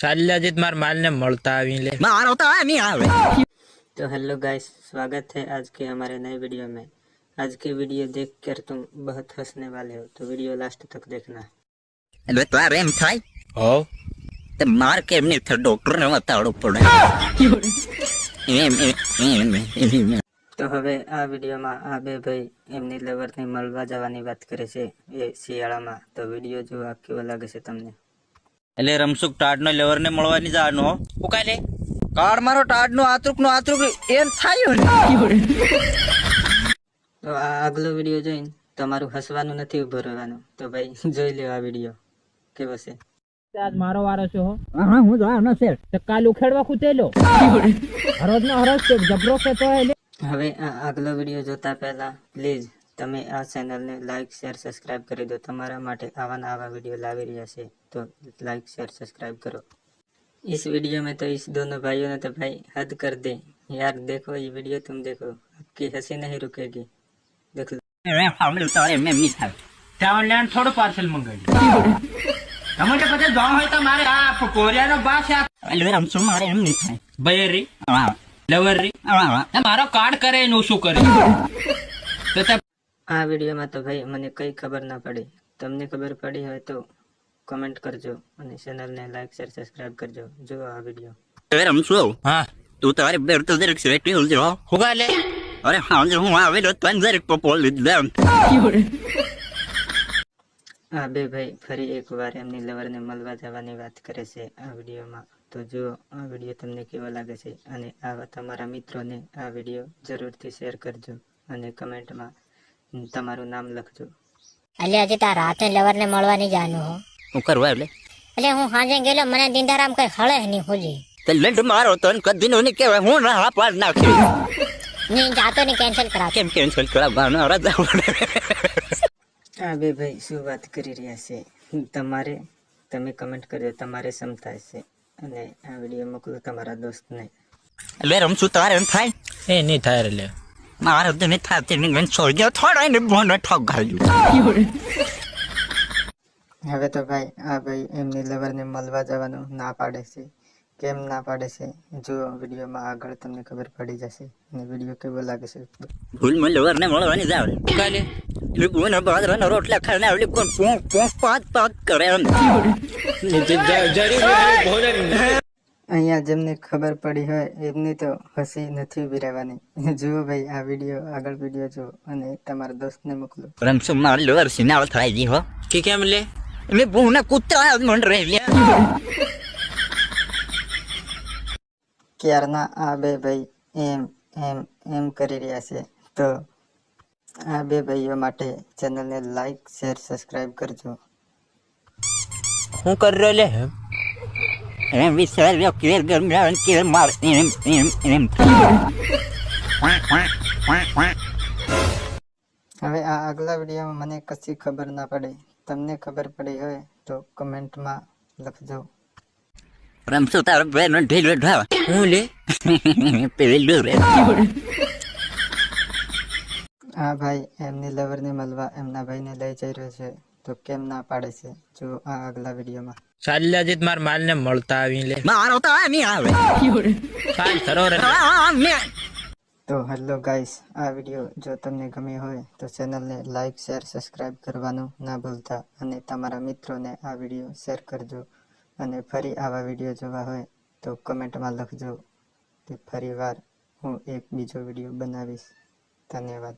ચાલ્યા જીત मार माल ने મળતા આવી ले मारो तो नहीं आवे। तो हेलो गाइस, स्वागत है आज के हमारे नए वीडियो में। आज के वीडियो देखकर तुम बहुत हंसने वाले हो, तो वीडियो लास्ट तक देखना। એટલે તારે એમ થાય हो તે માર કેમ નહીં થયો, ડોક્ટર ને બતાવવું પડે એમ તો હવે આ વિડીયોમાં આ બે ભાઈ એમની લવરને મળવા જવાની વાત કરે છે એ શિયાળામાં। તો વિડીયો જોવા કેવો લાગે છે તમને? એટલે રમસુખ ટાડ નો લેવર ને મળવાની જવાનું હો। હું કાલે કાર્ડ મારો ટાડ નું આતૃક એમ થાય ને। તો આ આગલો વિડીયો જોઈને તમારું હસવાનું નથી ઉભો રહેવાનું, તો ભાઈ જોઈ લો આ વિડીયો કેવો છે। આજ મારો વારો છે હો। હા હું જોવાનો છે। તો કાલ ઉખેડવા કૂતેલો હરોજ નો હરોજ છે જબરો કે તો એટલે હવે આ આગલો વિડીયો જોતા પહેલા પ્લીઝ તમે આ ચેનલને લાઈક શેર સબસ્ક્રાइब કરી દો। તમારા માટે આવા वीडियो लावी રહ્યા છે, तो लाइक शेयर सब्सक्राइब करो। इस वीडियो में तो इस दोनों भाइयों ने तो भाई हद कर दे यार। देखो ये वीडियो, तुम देखो, आपकी हंसी नहीं रुकेगी। देख लो। તારે એમ નહીં થાય। ત્યાં લેન્ડ થોડું પાર્સલ મંગાવી તમને પછી ગામ હોય તો મારે આ કોરિયાનો બાસ આ એટલે રમસુખ મારે એમ નહીં થાય। બયરી હા લવરી હા મારો કાર્ડ કરે એનું શું કરે તો તે આ વિડીયોમાં તો ભાઈ મને કઈ ખબર ના પડી। તમને ખબર પડી હોય તો કમેન્ટ કરજો અને ચેનલને લાઈક શેર સબસ્ક્રાઇબ કરજો। જો આ વિડીયો। હવે રમસુખ હા તું તારે બેર તો દરેક સેટ જો। હું કાલે અરે હા હું આવેલો તો દરેક પપોલ લીધા। આ બે ભાઈ ફરી એકવાર એમની લવરને મળવા જવાની વાત કરે છે આ વિડીયોમાં। તો જો આ વિડીયો તમને કેવો લાગે છે અને આવા તમારા મિત્રોને આ વિડીયો જરૂરથી શેર કરજો અને કમેન્ટમાં તમારું નામ લખજો। એટલે હજી તાર રાતે લવર ને મળવા નહીં જાનું હો। હું કરવા એટલે હું સાંજે ગયેલો, મને દિંદારામ કઈ હળે નહીં હોજી તે લંડ મારો તો કદી નો નહીં કહેવાય। હું ના પાડ નાખી નહીં જાતો નહીં, કેન્સલ કરાવ। કેમ કેન્સલ કરાવવાનો રજા પડે। આ બે ભાઈ શું વાત કરી રહ્યા છે તમારે? તમે કમેન્ટ કરજો, તમારે સમજાય છે અને આ વિડીયો મોકલો તમારા દોસ્તને। એટલે રમસું તારે એમ થાય એ નહીં થાય એટલે મારે તો નહીં થાય તે નહીં છોડી થોડા ને બોને ઠોક ગાળ્યું। હવે તો ભાઈ આ ભાઈ એમની લવરને મળવા જવાનું ના પાડે છે। કેમ ના પાડે છે જુઓ વિડીયોમાં, આગળ તમને ખબર પડી જશે અને વિડીયો કેવો લાગે છે। ભૂલ માં લવર ને મળવાની જાવ કાલે એટલે બોને બાજરાના રોટલા ખાઈને આવલી કોણ પોંક પોંક પાત કરે એમ। અહીંયા જેમને ખબર પડી હોય એમની તો હસી નથી ઉભી રહેવાની। જુઓ ભાઈ આ વિડીયો, આગળ વિડીયો જુઓ અને તમારા દોસ્તને મોકલો। રમસું માર લવર સિનાળ થાય જી હો કે કેમ લે એટલે બોને કૂતરા મન રહે ક્યારના આ બે ભાઈ એમ એમ એમ કરી રહ્યા છે। તો આ બે ભાઈઓ માટે ચેનલને લાઈક શેર સબસ્ક્રાઇબ કરજો। હું કરી રહ્યો લે એમ વિચાર કે ગમ કે માર એમ એમ એમ। હવે આ આગલા વિડીયોમાં મને કશી ખબર ના પડે, તમને ખબર પડી હોય તો કમેન્ટમાં લખજો। રમસું તારે બેનો ઢીલો ઢાવ હું લે પેલું રે આ ભાઈ એમની લવરને મળવા એમના ભાઈને લઈ જઈ રહ્યો છે, તો કેમ ના પાડે છે જુઓ આ આગલા વિડીયોમાં। ચાલ્યા જીત માર માલ ને મળતા આવી લે મારો તો નહીં આવે। ચાલ સરોવર તો હેલો ગાઈસ, આ વિડીયો જો તમને ગમ્યો હોય તો ચેનલને લાઈક શેર સબસ્ક્રાઇબ કરવાનું ના ભૂલતા અને તમારા મિત્રોને આ વિડીયો શેર કરજો અને ફરી આવા વિડીયો જોવા હોય તો કમેન્ટમાં લખજો કે ફરી વાર હું એક બીજો વિડીયો બનાવીશ। ધન્યવાદ।